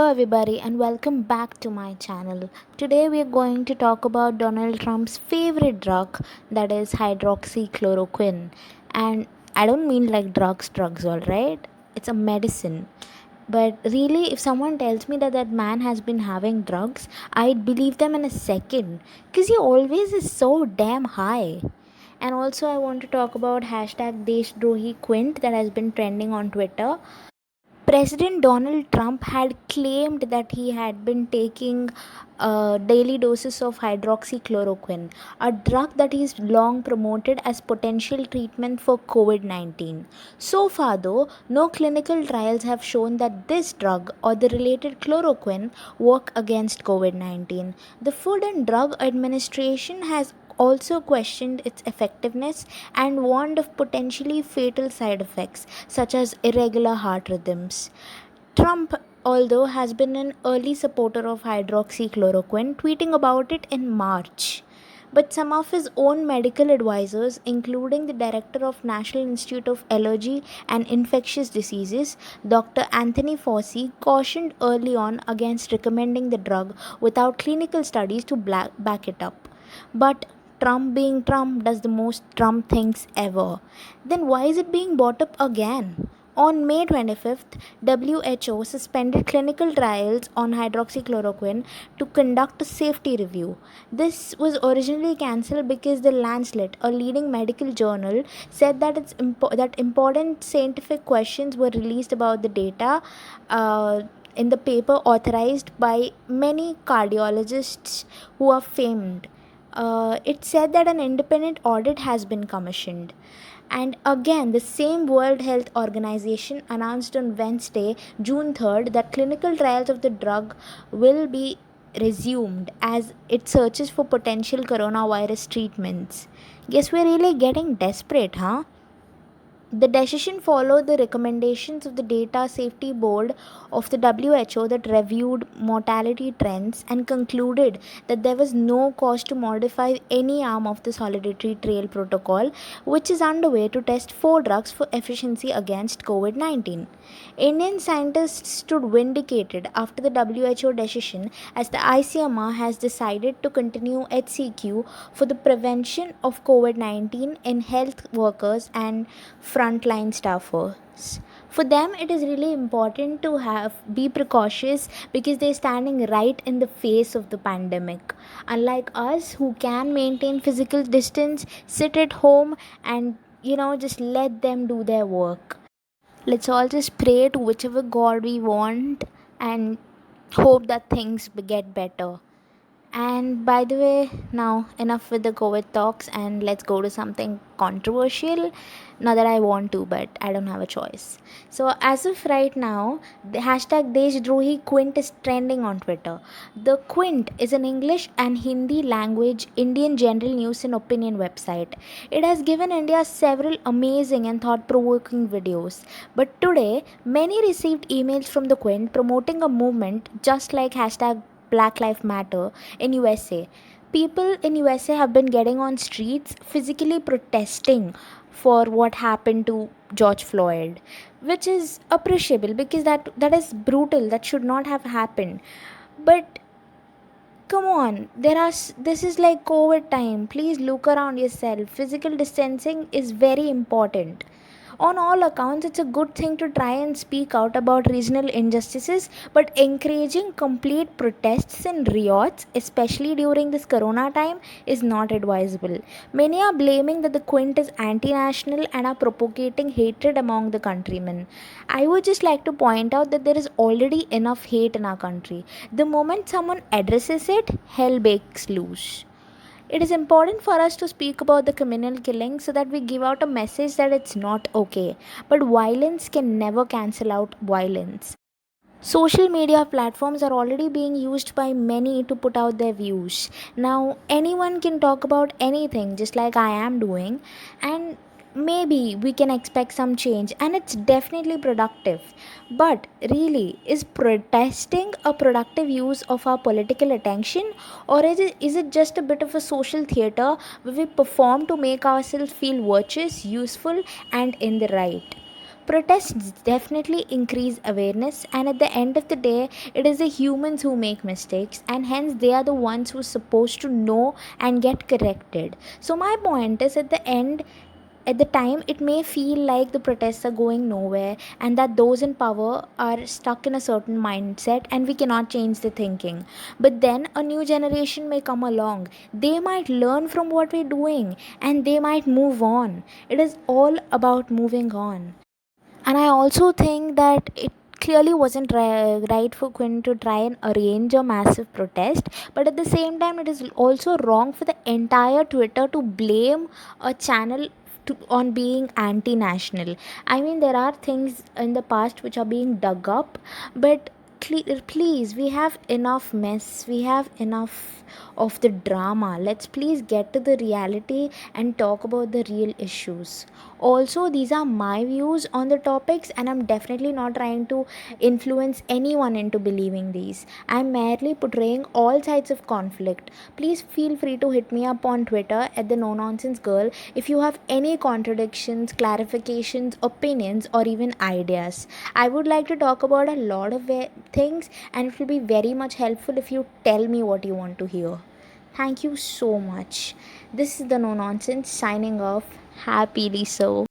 everybody, and welcome back to my channel. Today, we are going to talk about Donald Trump's favorite drug, that is hydroxychloroquine. And I don't mean like drugs, alright? It's a medicine. But really, if someone tells me that that man has been having drugs, I'd believe them in a second because he always is so damn high. And also, I want to talk about hashtag Deshdrohi Quint that has been trending on Twitter. President Donald Trump had claimed that he had been taking daily doses of hydroxychloroquine, a drug that he's long promoted as potential treatment for COVID 19. So far, though, no clinical trials have shown that this drug or the related chloroquine work against COVID 19. The Food and Drug Administration has also questioned its effectiveness and warned of potentially fatal side effects such as irregular heart rhythms. Trump, although, has been an early supporter of hydroxychloroquine, tweeting about it in March. But some of his own medical advisors, including the director of National Institute of Allergy and Infectious Diseases, Dr. Anthony Fauci, cautioned early on against recommending the drug without clinical studies to back it up. But Trump, being Trump, does the most Trump things ever. Then why is it being brought up again? On May 25th, WHO suspended clinical trials on hydroxychloroquine to conduct a safety review. This was originally cancelled because the Lancet, a leading medical journal, said that that important scientific questions were released about the data in the paper authorized by many cardiologists who are famed. It said that an independent audit has been commissioned. And again, the same World Health Organization announced on Wednesday, June 3rd, that clinical trials of the drug will be resumed as it searches for potential coronavirus treatments. Guess we're really getting desperate, huh? The decision followed the recommendations of the Data Safety Board of the WHO that reviewed mortality trends and concluded that there was no cause to modify any arm of the Solidarity Trail protocol, which is underway to test four drugs for efficiency against COVID 19. Indian scientists stood vindicated after the WHO decision as the ICMR has decided to continue HCQ for the prevention of COVID 19 in health workers and frontline staffers. For them, it is really important to be precautious because they're standing right in the face of the pandemic. Unlike us, who can maintain physical distance, sit at home, and just let them do their work. Let's all just pray to whichever God we want and hope that things get better. And by the way, now enough with the COVID talks and let's go to something controversial. Not that I want to, but I don't have a choice. So, as of right now, the hashtag Deshdrohi Quint is trending on Twitter. The Quint is an English and Hindi language Indian general news and opinion website. It has given India several amazing and thought provoking videos. But today, many received emails from the Quint promoting a movement just like hashtag Black Lives Matter in USA. People in USA have been getting on streets physically protesting for what happened to George Floyd, which is appreciable because that is brutal. That should not have happened. But come on, this is like COVID time. Please look around yourself. Physical distancing is very important. On all accounts, it's a good thing to try and speak out about regional injustices, but encouraging complete protests and riots, especially during this corona time, is not advisable. Many are blaming that the Quint is anti national and are propagating hatred among the countrymen. I would just like to point out that there is already enough hate in our country. The moment someone addresses it, hell breaks loose. It is important for us to speak about the communal killing so that we give out a message that it's not okay. But violence can never cancel out violence. Social media platforms are already being used by many to put out their views. Now, anyone can talk about anything, just like I am doing, and maybe we can expect some change, and it's definitely productive. But really, is protesting a productive use of our political attention, or is it just a bit of a social theater where we perform to make ourselves feel virtuous, useful, and in the right? Protests definitely increase awareness, and at the end of the day, it is the humans who make mistakes, and hence they are the ones who are supposed to know and get corrected. So, my point is at the time it may feel like the protests are going nowhere and that those in power are stuck in a certain mindset and we cannot change the thinking, but then a new generation may come along. They might learn from what we're doing and they might move on. It is all about moving on. And I also think that it clearly wasn't right for Quinn to try and arrange a massive protest, but at the same time, it is also wrong for the entire Twitter to blame a channel on being anti national. I mean, there are things in the past which are being dug up, but please, we have enough mess, we have enough of the drama. Let's please get to the reality and talk about the real issues. Also, these are my views on the topics, and I'm definitely not trying to influence anyone into believing these. I'm merely portraying all sides of conflict. Please feel free to hit me up on Twitter at the No Nonsense Girl if you have any contradictions, clarifications, opinions, or even ideas. I would like to talk about a lot of things, and it will be very much helpful if you tell me what you want to hear. Thank you so much. This is the No Nonsense signing off. Happily so.